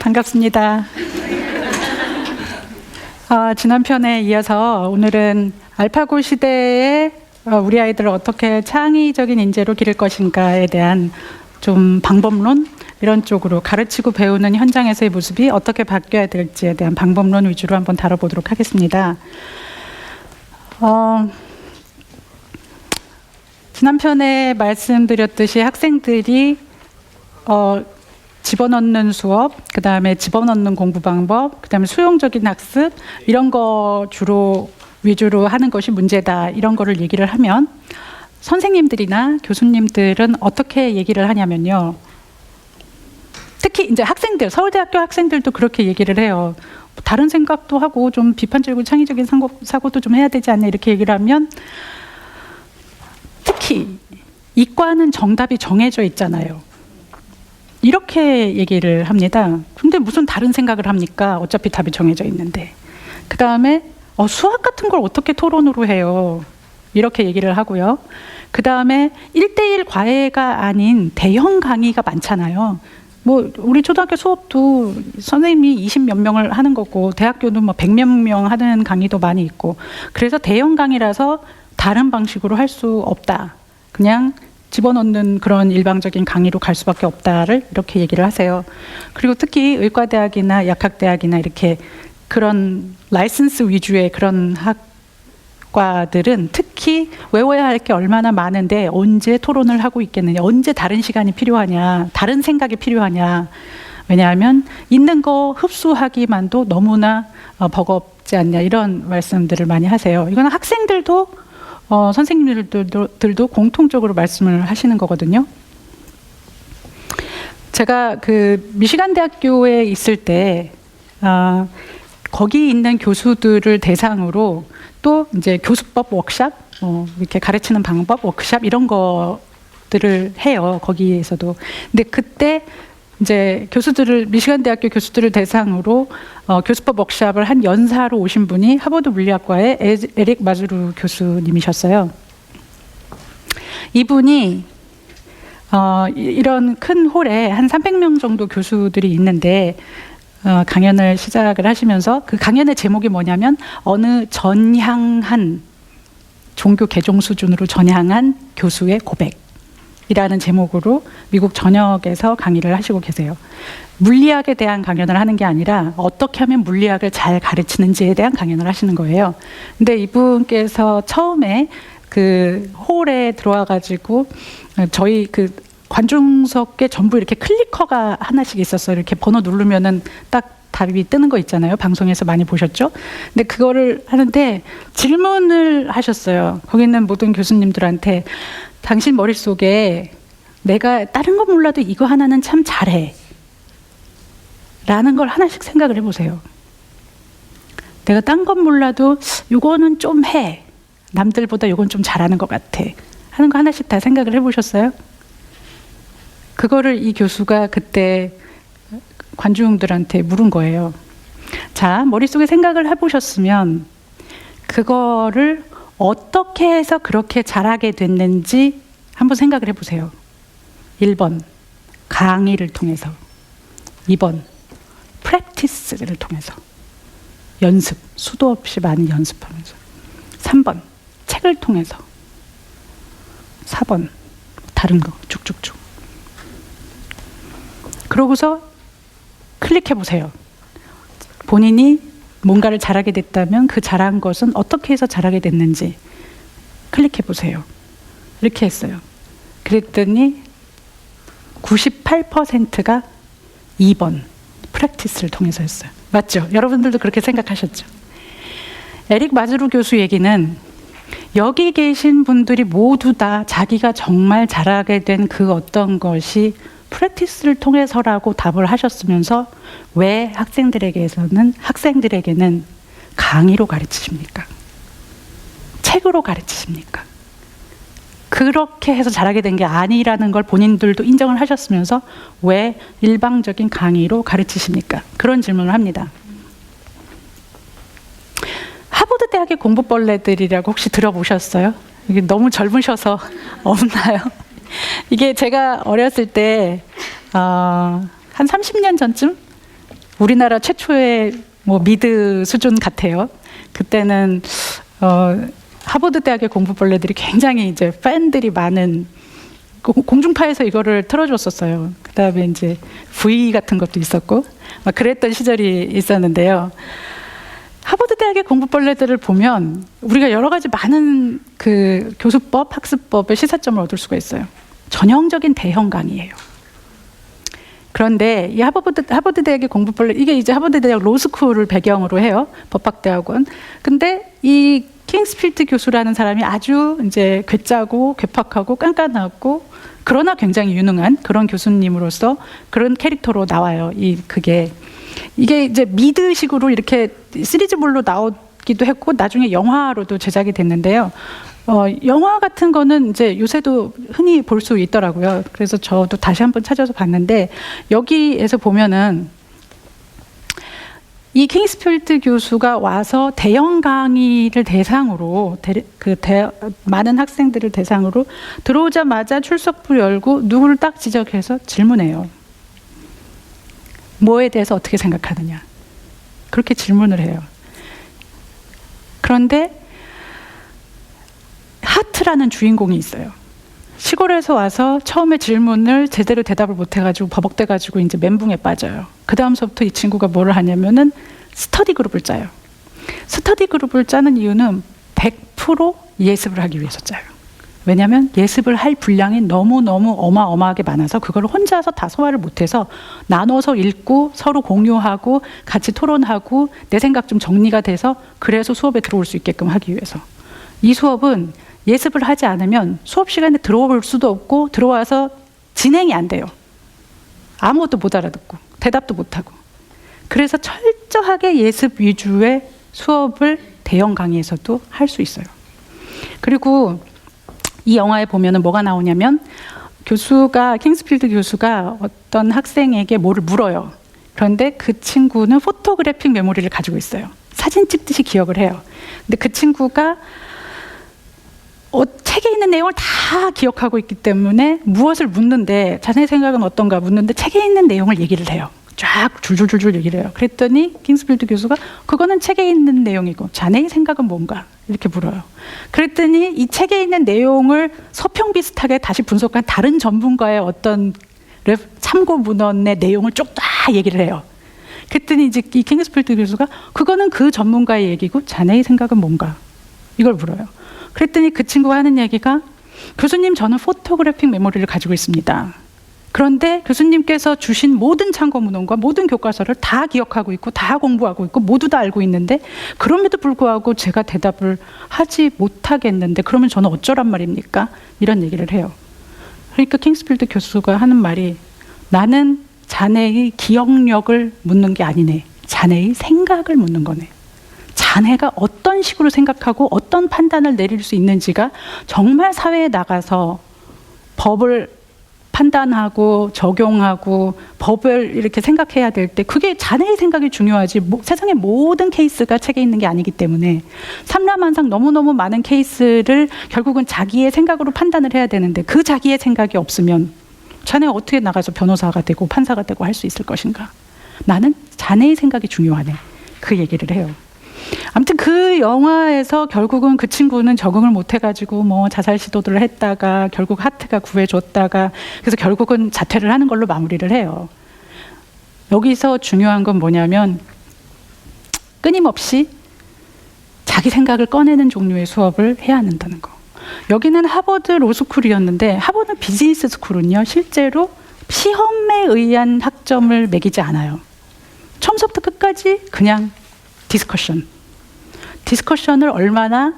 반갑습니다. 지난 편에 이어서 오늘은 알파고 시대에 우리 아이들을 어떻게 창의적인 인재로 기를 것인가에 대한 좀 방법론, 이런 쪽으로 가르치고 배우는 현장에서의 모습이 어떻게 바뀌어야 될지에 대한 방법론 위주로 한번 다뤄보도록 하겠습니다. 지난 편에 말씀드렸듯이 학생들이 집어넣는 수업, 그 다음에 집어넣는 공부 방법, 그 다음에 수용적인 학습, 이런 거 주로 위주로 하는 것이 문제다, 이런 거를 얘기를 하면 선생님들이나 교수님들은 어떻게 얘기를 하냐면요. 특히 이제 학생들, 서울대학교 학생들도 그렇게 얘기를 해요. 다른 생각도 하고 좀 비판적이고 창의적인 사고도 좀 해야 되지 않나, 이렇게 얘기를 하면, 특히 이과는 정답이 정해져 있잖아요. 이렇게 얘기를 합니다. 근데 무슨 다른 생각을 합니까? 어차피 답이 정해져 있는데. 그 다음에 수학 같은 걸 어떻게 토론으로 해요? 이렇게 얘기를 하고요. 그 다음에 1:1 과외가 아닌 대형 강의가 많잖아요. 뭐 우리 초등학교 수업도 선생님이 20몇 명을 하는 거고, 대학교도 뭐 100몇 명 하는 강의도 많이 있고, 그래서 대형 강의라서 다른 방식으로 할 수 없다, 그냥 집어넣는 그런 일방적인 강의로 갈 수밖에 없다를 이렇게 얘기를 하세요. 그리고 특히 의과대학이나 약학대학이나 이렇게 그런 라이선스 위주의 그런 학과들은 특히 외워야 할 게 얼마나 많은데 언제 토론을 하고 있겠느냐, 언제 다른 시간이 필요하냐, 다른 생각이 필요하냐. 왜냐하면 있는 거 흡수하기만도 너무나 버겁지 않냐, 이런 말씀들을 많이 하세요. 이거는 학생들도 선생님들도 공통적으로 말씀을 하시는 거거든요. 제가 그 미시간 대학교에 있을 때 거기 있는 교수들을 대상으로 또 이제 교수법 워크샵, 이렇게 가르치는 방법 워크샵, 이런 것들을 해요, 거기에서도. 근데 그때 이제 미시간 대학교 교수들을 대상으로 교수법 워크샵을 한 연사로 오신 분이 하버드 물리학과의 에릭 마즈루 교수님이셨어요. 이분이 이런 큰 홀에 한 300명 정도 교수들이 있는데 강연을 시작을 하시면서, 그 강연의 제목이 뭐냐면 어느 전향한 종교 개종 수준으로 전향한 교수의 고백 이라는 제목으로 미국 전역에서 강의를 하시고 계세요. 물리학에 대한 강연을 하는 게 아니라 어떻게 하면 물리학을 잘 가르치는지에 대한 강연을 하시는 거예요. 근데 이분께서 처음에 그 홀에 들어와가지고 저희 그 관중석에 전부 이렇게 클리커가 하나씩 있었어요. 이렇게 번호 누르면은 딱 답이 뜨는 거 있잖아요. 방송에서 많이 보셨죠? 근데 그거를 하는데 질문을 하셨어요. 거기 있는 모든 교수님들한테, 당신 머릿속에 내가 다른 건 몰라도 이거 하나는 참 잘해 라는 걸 하나씩 생각을 해보세요. 내가 딴 건 몰라도 이거는 좀 해, 남들보다 이건 좀 잘하는 것 같아 하는 거 하나씩 다 생각을 해보셨어요? 그거를 이 교수가 그때 관중들한테 물은 거예요. 자, 머릿속에 생각을 해보셨으면 그거를 어떻게 해서 그렇게 잘하게 됐는지 한번 생각을 해보세요. 1번, 강의를 통해서. 2번, 프랙티스를 통해서. 연습, 수도 없이 많이 연습하면서. 3번, 책을 통해서. 4번, 다른 거 쭉쭉쭉. 그러고서 클릭해보세요. 본인이 뭔가를 잘하게 됐다면 그 잘한 것은 어떻게 해서 잘하게 됐는지 클릭해보세요. 이렇게 했어요. 그랬더니 98%가 2번, 프랙티스를 통해서 했어요. 맞죠? 여러분들도 그렇게 생각하셨죠? 에릭 마즈루 교수 얘기는 여기 계신 분들이 모두 다 자기가 정말 잘하게 된 그 어떤 것이 프랙티스를 통해서라고 답을 하셨으면서 왜 학생들에게는 강의로 가르치십니까? 책으로 가르치십니까? 그렇게 해서 잘하게 된 게 아니라는 걸 본인들도 인정을 하셨으면서 왜 일방적인 강의로 가르치십니까? 그런 질문을 합니다. 하버드 대학의 공부벌레들이라고 혹시 들어보셨어요? 이게 너무 젊으셔서 없나요? 이게 제가 어렸을 때 한 30년 전쯤 우리나라 최초의 뭐 미드 수준 같아요. 그때는 하버드 대학의 공부벌레들이 굉장히 이제 팬들이 많은 공중파에서 이거를 틀어줬었어요. 그다음에 이제 V 같은 것도 있었고 막 그랬던 시절이 있었는데요. 하버드 대학의 공부벌레들을 보면 우리가 여러 가지 많은 그 교수법, 학습법의 시사점을 얻을 수가 있어요. 전형적인 대형 강의예요. 그런데 이 하버드 대학의 공부벌레, 이게 이제 하버드 대학 로스쿨을 배경으로 해요. 법학대학원. 근데 이 킹스필드 교수라는 사람이 아주 이제 괴짜고 괴팍하고 깐깐하고 그러나 굉장히 유능한 그런 교수님으로서 그런 캐릭터로 나와요. 이게 이제 미드식으로 이렇게 시리즈물로 나오기도 했고 나중에 영화로도 제작이 됐는데요. 영화 같은 거는 이제 요새도 흔히 볼 수 있더라고요. 그래서 저도 다시 한번 찾아서 봤는데 여기에서 보면은 이 킹스필드 교수가 와서 대형 강의를 대상으로 많은 학생들을 대상으로 들어오자마자 출석부 열고 누구를 딱 지적해서 질문해요. 뭐에 대해서 어떻게 생각하느냐. 그렇게 질문을 해요. 그런데 하트라는 주인공이 있어요. 시골에서 와서 처음에 질문을 제대로 대답을 못해가지고 버벅대가지고 이제 멘붕에 빠져요. 그 다음서부터 이 친구가 뭐를 하냐면은 스터디 그룹을 짜요. 스터디 그룹을 짜는 이유는 100% 예습을 하기 위해서 짜요. 왜냐하면 예습을 할 분량이 너무너무 어마어마하게 많아서 그걸 혼자서 다 소화를 못해서 나눠서 읽고 서로 공유하고 같이 토론하고 내 생각 좀 정리가 돼서 그래서 수업에 들어올 수 있게끔 하기 위해서. 이 수업은 예습을 하지 않으면 수업 시간에 들어올 수도 없고 들어와서 진행이 안 돼요. 아무것도 못 알아듣고 대답도 못하고. 그래서 철저하게 예습 위주의 수업을 대형 강의에서도 할 수 있어요. 그리고 이 영화에 보면은 뭐가 나오냐면 킹스필드 교수가 어떤 학생에게 뭐를 물어요. 그런데 그 친구는 포토그래픽 메모리를 가지고 있어요. 사진 찍듯이 기억을 해요. 근데 그 친구가 책에 있는 내용을 다 기억하고 있기 때문에 무엇을 묻는데 자네 생각은 어떤가 묻는데 책에 있는 내용을 얘기를 해요. 쫙 줄줄줄줄 얘기를 해요. 그랬더니 킹스필드 교수가 그거는 책에 있는 내용이고 자네의 생각은 뭔가 이렇게 물어요. 그랬더니 이 책에 있는 내용을 서평 비슷하게 다시 분석한 다른 전문가의 어떤 참고 문헌의 내용을 쭉 다 얘기를 해요. 그랬더니 이제 이 킹스필드 교수가 그거는 그 전문가의 얘기고 자네의 생각은 뭔가 이걸 물어요. 그랬더니 그 친구가 하는 얘기가 교수님 저는 포토그래픽 메모리를 가지고 있습니다. 그런데 교수님께서 주신 모든 참고 문헌과 모든 교과서를 다 기억하고 있고 다 공부하고 있고 모두 다 알고 있는데 그럼에도 불구하고 제가 대답을 하지 못하겠는데 그러면 저는 어쩌란 말입니까? 이런 얘기를 해요. 그러니까 킹스필드 교수가 하는 말이 나는 자네의 기억력을 묻는 게 아니네. 자네의 생각을 묻는 거네. 자네가 어떤 식으로 생각하고 어떤 판단을 내릴 수 있는지가 정말 사회에 나가서 법을 판단하고 적용하고 법을 이렇게 생각해야 될 때 그게 자네의 생각이 중요하지 세상의 모든 케이스가 책에 있는 게 아니기 때문에 삼라만상 너무너무 많은 케이스를 결국은 자기의 생각으로 판단을 해야 되는데 그 자기의 생각이 없으면 자네가 어떻게 나가서 변호사가 되고 판사가 되고 할 수 있을 것인가. 나는 자네의 생각이 중요하네. 그 얘기를 해요. 아무튼 그 영화에서 결국은 그 친구는 적응을 못 해가지고 뭐 자살 시도를 했다가 결국 하트가 구해줬다가 그래서 결국은 자퇴를 하는 걸로 마무리를 해요. 여기서 중요한 건 뭐냐면 끊임없이 자기 생각을 꺼내는 종류의 수업을 해야 한다는 거. 여기는 하버드 로스쿨이었는데 하버드 비즈니스 스쿨은요 실제로 시험에 의한 학점을 매기지 않아요. 처음부터 끝까지 그냥 디스커션을 얼마나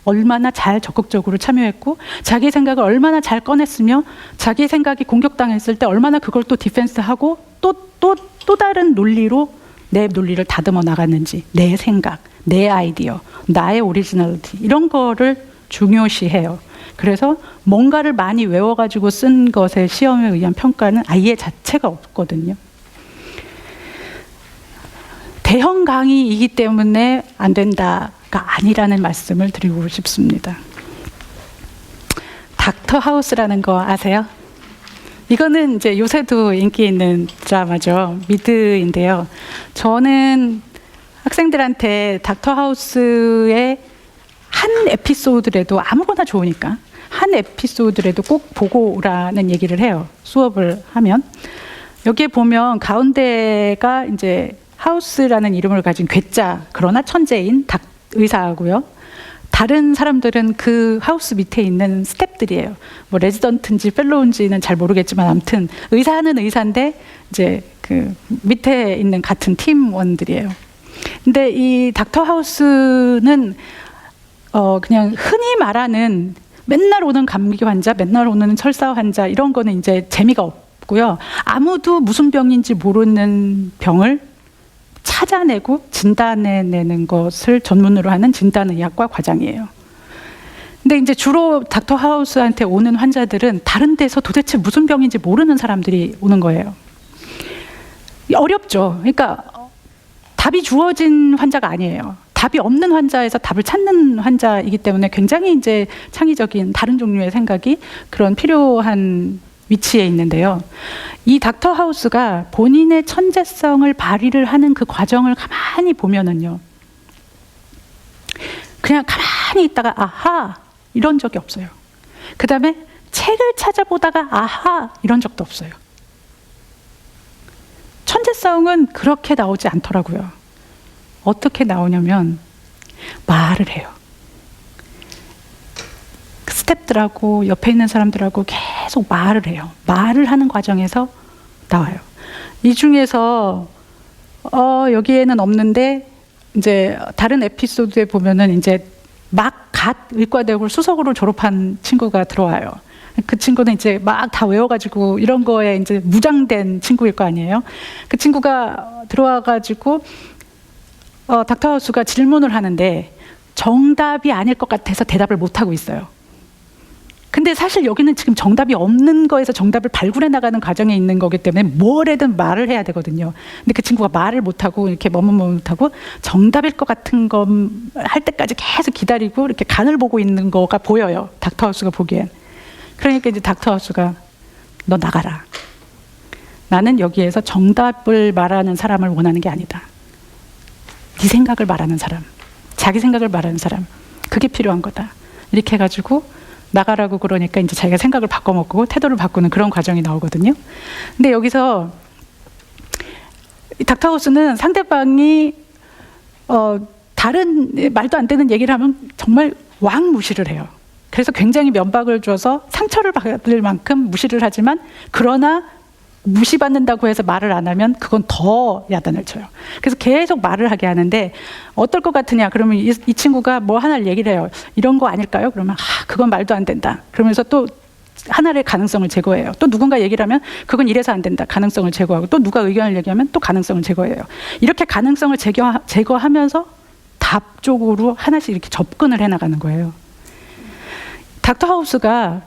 얼마나 잘 적극적으로 참여했고 자기 생각을 얼마나 잘 꺼냈으며 자기 생각이 공격당했을 때 얼마나 그걸 또 디펜스하고 또 다른 논리로 내 논리를 다듬어 나갔는지, 내 생각, 내 아이디어, 나의 오리지널리티 이런 거를 중요시해요. 그래서 뭔가를 많이 외워가지고 쓴 것의 시험에 의한 평가는 아예 자체가 없거든요. 대형 강의이기 때문에 안 된다가 아니라는 말씀을 드리고 싶습니다. 닥터 하우스라는 거 아세요? 이거는 이제 요새도 인기 있는 드라마죠. 미드인데요. 저는 학생들한테 닥터 하우스의 한 에피소드라도 아무거나 좋으니까 한 에피소드라도 꼭 보고 오라는 얘기를 해요. 수업을 하면. 여기에 보면 가운데가 이제 하우스라는 이름을 가진 괴짜 그러나 천재인 닥 의사하고요. 다른 사람들은 그 하우스 밑에 있는 스태프들이에요. 뭐 레지던트인지 펠로우인지는 잘 모르겠지만 아무튼 의사는 의사인데 이제 그 밑에 있는 같은 팀원들이에요. 근데 이 닥터 하우스는 그냥 흔히 말하는 맨날 오는 감기 환자, 맨날 오는 철사 환자 이런 거는 이제 재미가 없고요. 아무도 무슨 병인지 모르는 병을 찾아내고 진단해내는 것을 전문으로 하는 진단의학과 과장이에요. 근데 이제 주로 닥터 하우스한테 오는 환자들은 다른 데서 도대체 무슨 병인지 모르는 사람들이 오는 거예요. 어렵죠. 그러니까 답이 주어진 환자가 아니에요. 답이 없는 환자에서 답을 찾는 환자이기 때문에 굉장히 이제 창의적인 다른 종류의 생각이 그런 필요한 위치에 있는데요. 이 닥터 하우스가 본인의 천재성을 발휘를 하는 그 과정을 가만히 보면은요. 그냥 가만히 있다가 아하 이런 적이 없어요. 그 다음에 책을 찾아보다가 아하 이런 적도 없어요. 천재성은 그렇게 나오지 않더라고요. 어떻게 나오냐면 말을 해요. 스태프들하고 옆에 있는 사람들하고 계속 말을 해요. 말을 하는 과정에서 나와요. 이 중에서 여기에는 없는데 이제 다른 에피소드에 보면은 이제 막 갓 의과대학을 수석으로 졸업한 친구가 들어와요. 그 친구는 이제 막 다 외워가지고 이런 거에 이제 무장된 친구일 거 아니에요. 그 친구가 들어와가지고 닥터 하우스가 질문을 하는데 정답이 아닐 것 같아서 대답을 못 하고 있어요. 근데 사실 여기는 지금 정답이 없는 거에서 정답을 발굴해 나가는 과정에 있는 거기 때문에 뭐래든 말을 해야 되거든요. 근데 그 친구가 말을 못하고 이렇게 머뭇머뭇하고 정답일 것 같은 거 할 때까지 계속 기다리고 이렇게 간을 보고 있는 거가 보여요. 닥터 하우스가 보기엔. 그러니까 이제 닥터 하우스가 너 나가라. 나는 여기에서 정답을 말하는 사람을 원하는 게 아니다. 네 생각을 말하는 사람, 자기 생각을 말하는 사람, 그게 필요한 거다. 이렇게 해가지고 나가라고 그러니까 이제 자기가 생각을 바꿔먹고 태도를 바꾸는 그런 과정이 나오거든요. 근데 여기서 닥터 하우스는 상대방이 다른 말도 안 되는 얘기를 하면 정말 왕무시를 해요. 그래서 굉장히 면박을 줘서 상처를 받을 만큼 무시를 하지만 그러나 무시받는다고 해서 말을 안 하면 그건 더 야단을 쳐요. 그래서 계속 말을 하게 하는데 어떨 것 같으냐 그러면 이 친구가 뭐 하나를 얘기를 해요. 이런 거 아닐까요? 그러면 그건 말도 안 된다. 그러면서 또 하나의 가능성을 제거해요. 또 누군가 얘기를 하면 그건 이래서 안 된다. 가능성을 제거하고 또 누가 의견을 얘기하면 또 가능성을 제거해요. 이렇게 가능성을 제거하면서 답 쪽으로 하나씩 이렇게 접근을 해나가는 거예요. 닥터 하우스가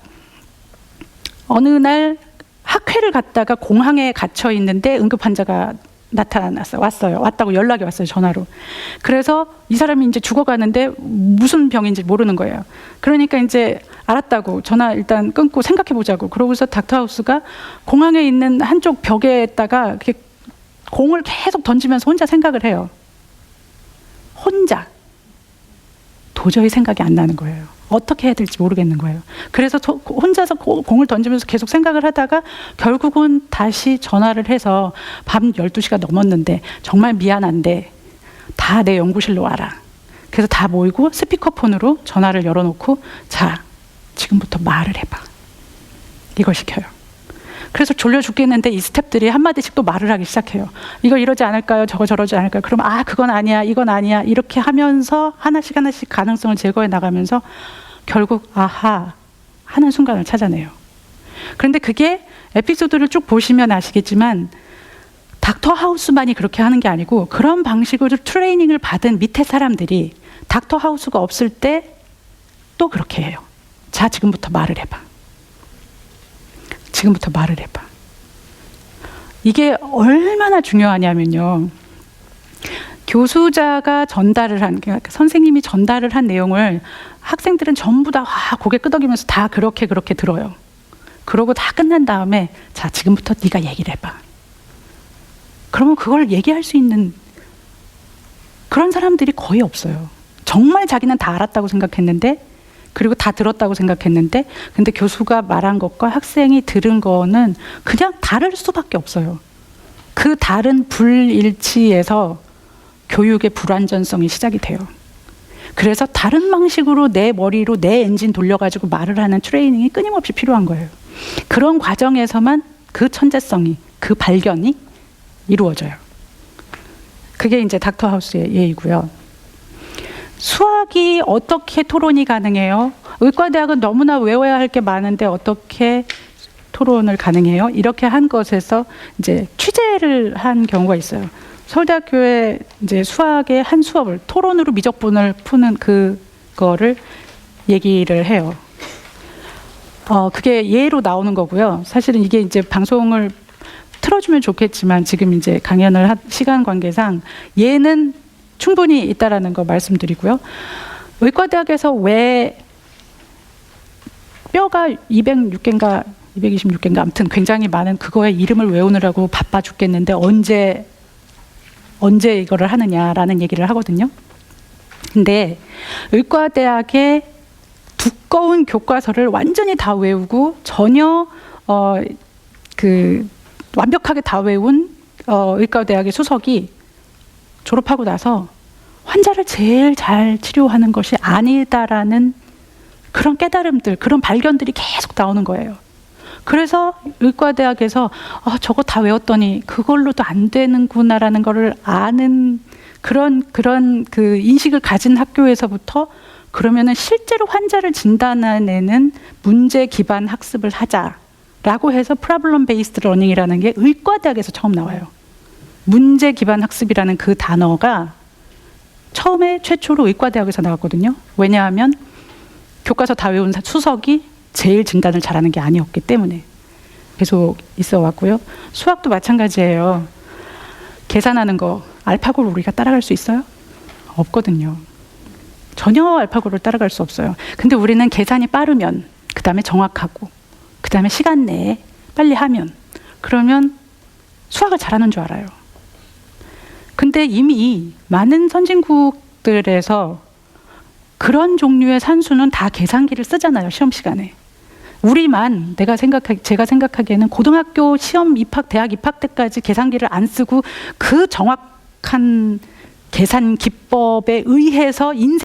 어느 날 학회를 갔다가 공항에 갇혀 있는데 응급 환자가 왔어요. 왔다고 연락이 왔어요, 전화로. 그래서 이 사람이 이제 죽어가는데 무슨 병인지 모르는 거예요. 그러니까 이제 알았다고 전화 일단 끊고 생각해 보자고. 그러고서 닥터 하우스가 공항에 있는 한쪽 벽에다가 이렇게 공을 계속 던지면서 혼자 생각을 해요. 혼자. 도저히 생각이 안 나는 거예요. 어떻게 해야 될지 모르겠는 거예요. 그래서 혼자서 공을 던지면서 계속 생각을 하다가 결국은 다시 전화를 해서 밤 12시가 넘었는데 정말 미안한데 다 내 연구실로 와라. 그래서 다 모이고 스피커폰으로 전화를 열어놓고 자, 지금부터 말을 해봐. 이걸 시켜요. 그래서 졸려 죽겠는데 이 스태프들이 한마디씩 또 말을 하기 시작해요. 이거 이러지 않을까요? 저거 저러지 않을까요? 그러면 그건 아니야, 이건 아니야, 이렇게 하면서 하나씩 가능성을 제거해 나가면서 결국 아하 하는 순간을 찾아내요. 그런데 그게 에피소드를 쭉 보시면 아시겠지만 닥터 하우스만이 그렇게 하는 게 아니고 그런 방식으로 트레이닝을 받은 밑에 사람들이 닥터 하우스가 없을 때 또 그렇게 해요. 자, 지금부터 말을 해봐. 지금부터 말을 해봐. 이게 얼마나 중요하냐면요. 교수자가 전달을 한, 그러니까 선생님이 전달을 한 내용을 학생들은 전부 다 고개 끄덕이면서 다 그렇게 들어요. 그러고 다 끝난 다음에 자, 지금부터 네가 얘기를 해봐. 그러면 그걸 얘기할 수 있는 그런 사람들이 거의 없어요. 정말 자기는 다 알았다고 생각했는데, 그리고 다 들었다고 생각했는데, 근데 교수가 말한 것과 학생이 들은 거는 그냥 다를 수밖에 없어요. 그 다른 불일치에서 교육의 불완전성이 시작이 돼요. 그래서 다른 방식으로 내 머리로 내 엔진 돌려가지고 말을 하는 트레이닝이 끊임없이 필요한 거예요. 그런 과정에서만 그 천재성이, 그 발견이 이루어져요. 그게 이제 닥터 하우스의 예이고요. 수학이 어떻게 토론이 가능해요? 의과대학은 너무나 외워야 할 게 많은데 어떻게 토론을 가능해요? 이렇게 한 것에서 이제 취재를 한 경우가 있어요. 서울대학교에 이제 수학의 한 수업을 토론으로 미적분을 푸는 그거를 얘기를 해요. 그게 예로 나오는 거고요. 사실은 이게 이제 방송을 틀어주면 좋겠지만 지금 이제 강연을 시간 관계상 예는 충분히 있다라는 거 말씀드리고요. 의과대학에서 왜 뼈가 206개인가 226개인가 아무튼 굉장히 많은 그거의 이름을 외우느라고 바빠 죽겠는데 언제 이거를 하느냐라는 얘기를 하거든요. 근데 의과대학의 두꺼운 교과서를 완전히 다 외우고 전혀 완벽하게 다 외운 의과대학의 수석이 졸업하고 나서 환자를 제일 잘 치료하는 것이 아니다라는 그런 깨달음들, 그런 발견들이 계속 나오는 거예요. 그래서 의과대학에서 저거 다 외웠더니 그걸로도 안 되는구나라는 거를 아는 그런 그 인식을 가진 학교에서부터 그러면은 실제로 환자를 진단해내는 문제 기반 학습을 하자라고 해서 프로블럼 베이스드 러닝이라는 게 의과대학에서 처음 나와요. 문제 기반 학습이라는 그 단어가 처음에 최초로 의과대학에서 나왔거든요. 왜냐하면 교과서 다 외운 수석이 제일 진단을 잘하는 게 아니었기 때문에 계속 있어 왔고요. 수학도 마찬가지예요. 계산하는 거 알파고를 우리가 따라갈 수 있어요? 없거든요. 전혀 알파고를 따라갈 수 없어요. 근데 우리는 계산이 빠르면, 그 다음에 정확하고, 그 다음에 시간 내에 빨리 하면, 그러면 수학을 잘하는 줄 알아요. 근데 이미 많은 선진국들에서 그런 종류의 산수는 다 계산기를 쓰잖아요, 시험 시간에. 우리만 제가 생각하기에는 고등학교 시험 입학, 대학 입학 때까지 계산기를 안 쓰고 그 정확한 계산 기법에 의해서 인생